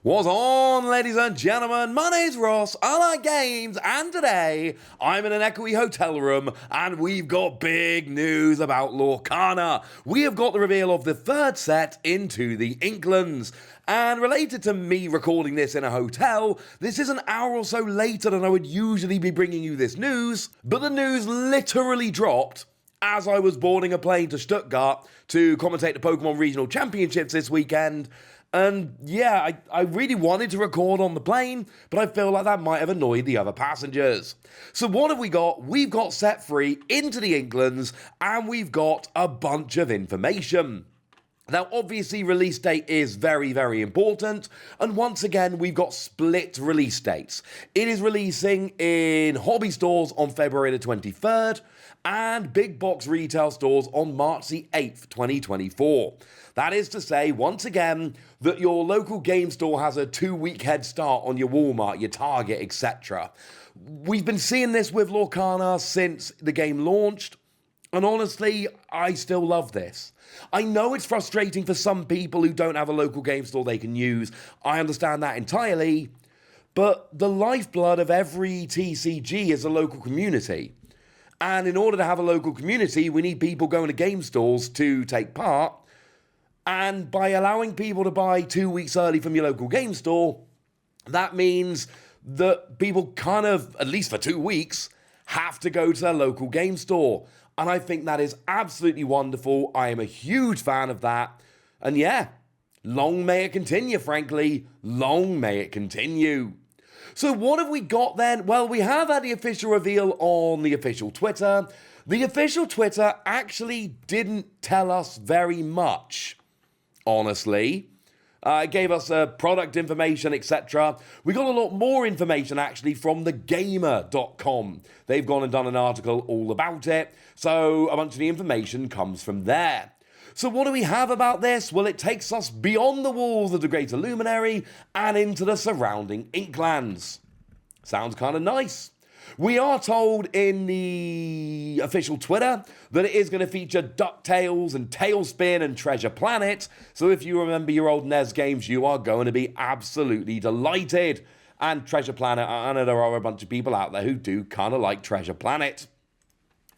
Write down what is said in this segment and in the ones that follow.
What's on, ladies and gentlemen? My name's Ross, I like games, and today I'm in an echoey hotel room and we've got big news about Lorcana. We have got the reveal of the third set into the Inklands. And related to me recording this in a hotel, this is an hour or so later than I would usually be bringing you this news, but the news literally dropped as I was boarding a plane to Stuttgart to commentate the Pokemon Regional Championships this weekend. And yeah, I really wanted to record on the plane, but I feel like that might have annoyed the other passengers. So what have we got? We've got set free into the Inklands, and we've got a bunch of information. Now, obviously, release date is very, very important, and once again, we've got split release dates. It is releasing in hobby stores on February the 23rd, and big box retail stores on March the 8th, 2024. That is to say, once again, that your local game store has a 2-week head start on your Walmart, your Target, etc. We've been seeing this with Lorcana since the game launched, and honestly, I still love this. I know it's frustrating for some people who don't have a local game store they can use. I understand that entirely, but the lifeblood of every TCG is a local community. And in order to have a local community, we need people going to game stores to take part. And by allowing people to buy 2 weeks early from your local game store, that means that people kind of, at least for 2 weeks, have to go to their local game store. And I think that is absolutely wonderful. I am a huge fan of that. And yeah, long may it continue, frankly. Long may it continue. So what have we got then? Well, we have had the official reveal on the official Twitter. The official Twitter actually didn't tell us very much, honestly. It gave us product information, etc. We got a lot more information actually from thegamer.com. They've gone and done an article all about it. So a bunch of the information comes from there. So what do we have about this? Well, it takes us beyond the walls of the Greater Luminary and into the surrounding Inklands. Sounds kind of nice. We are told in the official Twitter that it is going to feature DuckTales and Tailspin and Treasure Planet. So if you remember your old NES games, you are going to be absolutely delighted. And Treasure Planet, I know there are a bunch of people out there who do kind of like Treasure Planet.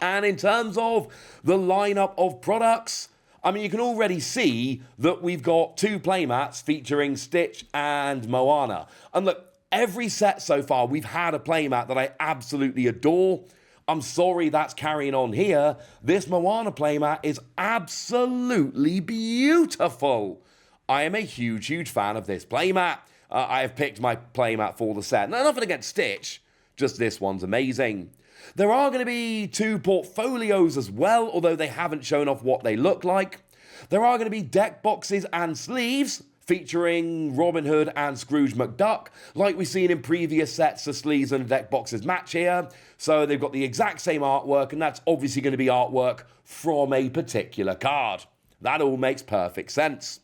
And in terms of the lineup of products, I mean, you can already see that we've got 2 playmats featuring Stitch and Moana. And look, every set so far, we've had a playmat that I absolutely adore. I'm sorry that's carrying on here. This Moana playmat is absolutely beautiful. I am a huge, huge fan of this playmat. I have picked my playmat for the set. Now, nothing against Stitch, just this one's amazing. There are going to be 2 portfolios as well, although they haven't shown off what they look like. There are going to be deck boxes and sleeves featuring Robin Hood and Scrooge McDuck, like we've seen in previous sets. The sleeves and deck boxes match here. So they've got the exact same artwork, and that's obviously going to be artwork from a particular card. That all makes perfect sense.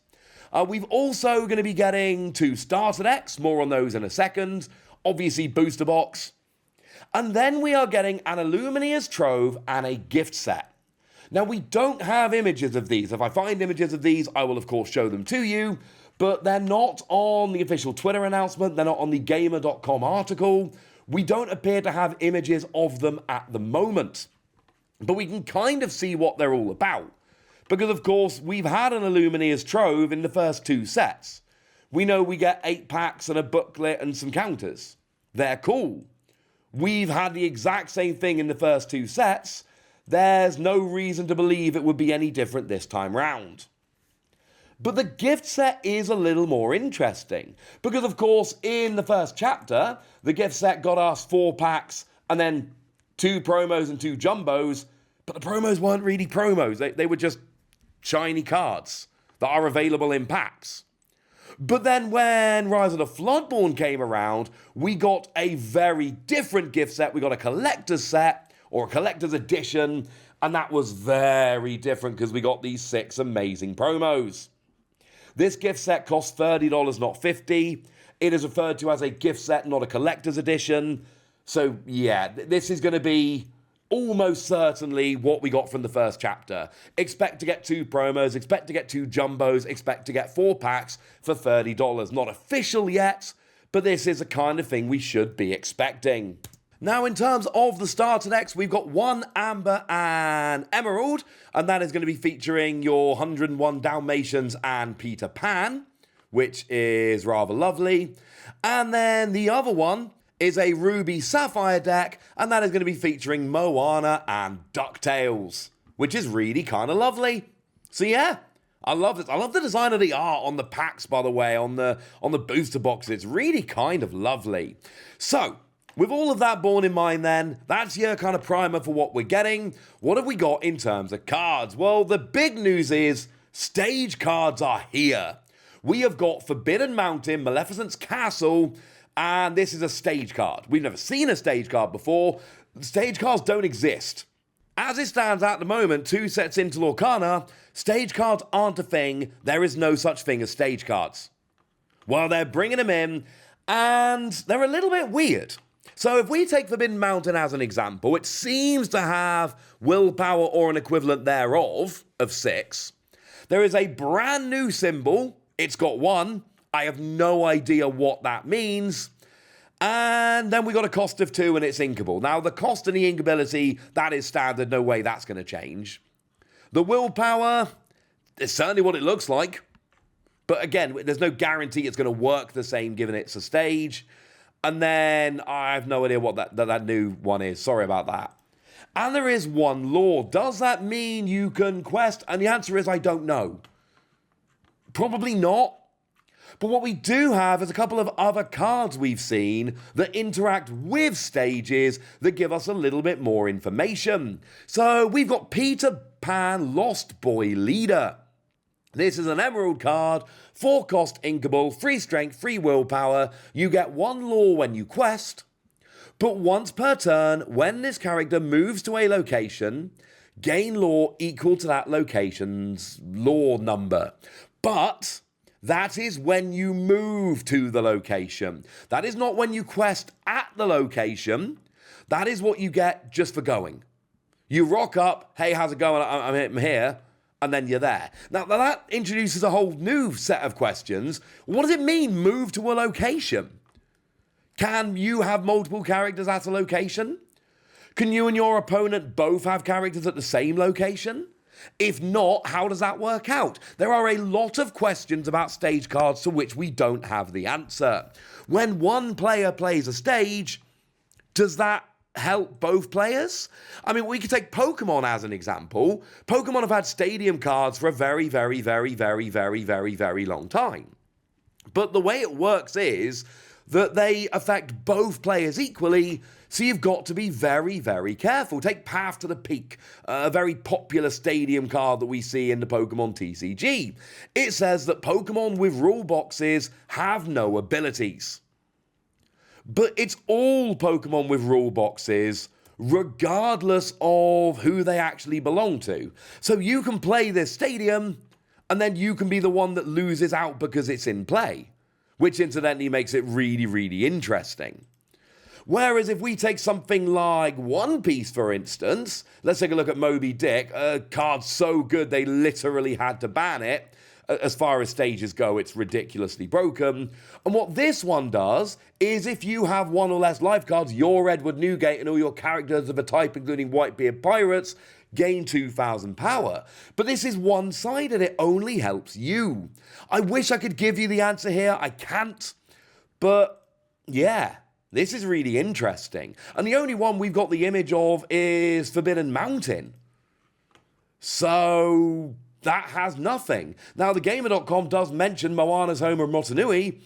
We've also going to be getting 2 starter decks, more on those in a second. Obviously booster box. And then we are getting an Illumineer's Trove and a gift set. Now, we don't have images of these. If I find images of these, I will, of course, show them to you. But they're not on the official Twitter announcement. They're not on the Gamer.com article. We don't appear to have images of them at the moment. But we can kind of see what they're all about. Because, of course, we've had an Illumineer's Trove in the first 2 sets. We know we get 8 packs and a booklet and some counters. They're cool. We've had the exact same thing in the first 2 sets. There's no reason to believe it would be any different this time round. But the gift set is a little more interesting. Because, of course, in the first chapter, the gift set got us 4 packs and then 2 promos and 2 jumbos. But the promos weren't really promos. They were just shiny cards that are available in packs. But then when Rise of the Floodborn came around, we got a very different gift set. We got a collector's set, or a collector's edition, and that was very different because we got these 6 amazing promos. This gift set costs $30, not $50. It is referred to as a gift set, not a collector's edition. So yeah, this is going to be almost certainly what we got from the first chapter. Expect to get 2 promos, expect to get 2 jumbos, expect to get 4 packs for $30. Not official yet, but this is the kind of thing we should be expecting. Now, in terms of the starter decks, we've got 1 Amber and Emerald, and that is going to be featuring your 101 Dalmatians and Peter Pan, which is rather lovely. And then the other one is a Ruby Sapphire deck, and that is going to be featuring Moana and DuckTales, which is really kind of lovely. So yeah, I love this. I love the design of the art on the packs, by the way, on the booster boxes. It's really kind of lovely. So, with all of that borne in mind then, that's your kind of primer for what we're getting. What have we got in terms of cards? Well, the big news is stage cards are here. We have got Forbidden Mountain, Maleficent's Castle, and this is a stage card. We've never seen a stage card before. Stage cards don't exist. As it stands at the moment, 2 sets into Lorcana, stage cards aren't a thing. There is no such thing as stage cards. Well, they're bringing them in, and they're a little bit weird. So if we take Forbidden Mountain as an example, it seems to have willpower or an equivalent thereof of 6. There is a brand new symbol. It's got 1. I have no idea what that means. And then we got a cost of 2 and it's inkable. Now, the cost and the inkability, that is standard. No way that's going to change. The willpower is certainly what it looks like. But again, there's no guarantee it's going to work the same given it's a stage. And then I have no idea what that new one is. Sorry about that. And there is 1 law. Does that mean you can quest? And the answer is I don't know. Probably not. But what we do have is a couple of other cards we've seen that interact with stages that give us a little bit more information. So we've got Peter Pan Lost Boy Leader. This is an Emerald card, 4 cost inkable, 3 strength, 3 willpower. You get 1 law when you quest, but once per turn, when this character moves to a location, gain law equal to that location's law number. But that is when you move to the location. That is not when you quest at the location. That is what you get just for going. You rock up, hey, how's it going? I'm here. And then you're there. Now, that introduces a whole new set of questions. What does it mean, move to a location? Can you have multiple characters at a location? Can you and your opponent both have characters at the same location? If not, how does that work out? There are a lot of questions about stage cards to which we don't have the answer. When one player plays a stage, does that help both players? I mean, we could take Pokemon as an example. Pokemon have had stadium cards for a very, very, very, very, very, very, very long time. But the way it works is that they affect both players equally, so you've got to be very, very careful. Take Path to the Peak, a very popular stadium card that we see in the Pokemon TCG. It says that Pokemon with rule boxes have no abilities. But it's all Pokemon with rule boxes, regardless of who they actually belong to. So you can play this stadium, and then you can be the one that loses out because it's in play, which incidentally makes it really, really interesting. Whereas if we take something like One Piece, for instance, let's take a look at Moby Dick, a card so good they literally had to ban it. As far as stages go, it's ridiculously broken. And what this one does is if you have 1 or less life cards, your Edward Newgate and all your characters of a type, including Whitebeard Pirates, gain 2,000 power. But this is one-sided. It only helps you. I wish I could give you the answer here. I can't. But yeah, this is really interesting. And the only one we've got the image of is Forbidden Mountain. So that has nothing. Now, thegamer.com does mention Moana's home of Motunui,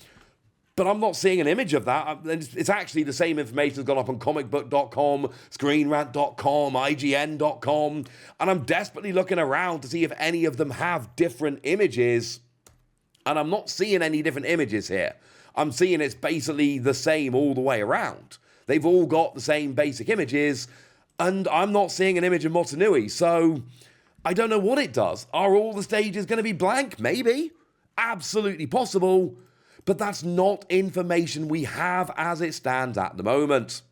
but I'm not seeing an image of that. It's actually the same information that's gone up on comicbook.com, screenrant.com, IGN.com, and I'm desperately looking around to see if any of them have different images, and I'm not seeing any different images here. I'm seeing it's basically the same all the way around. They've all got the same basic images, and I'm not seeing an image of Motunui, so I don't know what it does. Are all the stages going to be blank? Maybe. Absolutely possible. But that's not information we have as it stands at the moment.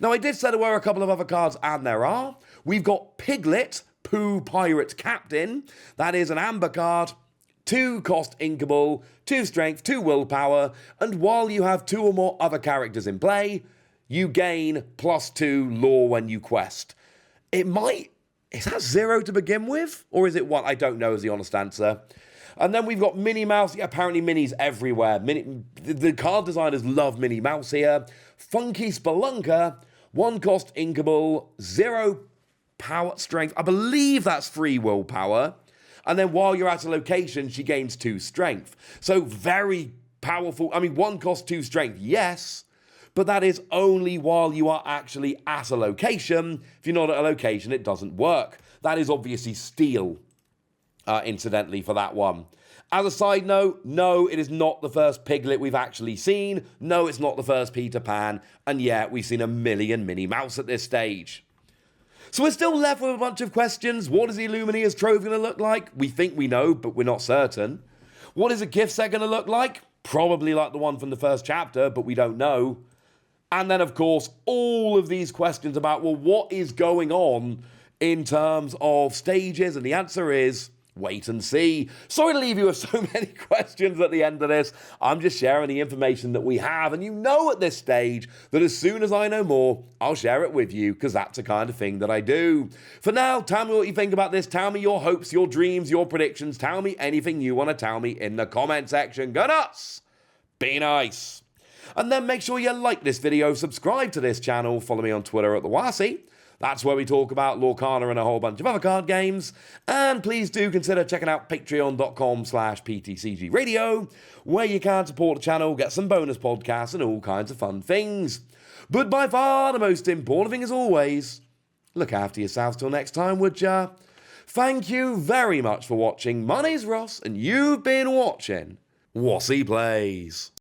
Now, I did say there were a couple of other cards, and there are. We've got Piglet, Pooh Pirate Captain. That is an amber card. 2 cost inkable, 2 strength, 2 willpower, and while you have 2 or more other characters in play, you gain +2 lore when you quest. Is that 0 to begin with? Or is it 1? I don't know is the honest answer. And then we've got Minnie Mouse. Yeah, apparently Minnie's everywhere. The card designers love Minnie Mouse here. Funky Spelunker, 1 cost inkable, 0 power strength. I believe that's 3 willpower. And then while you're at a location, she gains 2 strength. So very powerful. I mean, 1 costs 2 strength, yes. But that is only while you are actually at a location. If you're not at a location, it doesn't work. That is obviously steel, incidentally, for that one. As a side note, no, it is not the first Piglet we've actually seen. No, it's not the first Peter Pan. And yeah, we've seen a million Minnie Mouse at this stage. So we're still left with a bunch of questions. What is the Illuminator's Trove going to look like? We think we know, but we're not certain. What is a gift set going to look like? Probably like the one from the first chapter, but we don't know. And then, of course, all of these questions about, well, what is going on in terms of stages? And the answer is, wait and see. Sorry to leave you with so many questions at the end of this. I'm just sharing the information that we have. And you know at this stage that as soon as I know more, I'll share it with you because that's the kind of thing that I do. For now, tell me what you think about this. Tell me your hopes, your dreams, your predictions. Tell me anything you want to tell me in the comment section. Go nuts! Be nice! And then make sure you like this video, subscribe to this channel, follow me on Twitter at @TheWasi. That's where we talk about Lorcana and a whole bunch of other card games. And please do consider checking out patreon.com/PTCGradio, where you can support the channel, get some bonus podcasts and all kinds of fun things. But by far the most important thing as always, look after yourselves till next time, would ya? Thank you very much for watching. My name's Ross, and you've been watching Wasi Plays.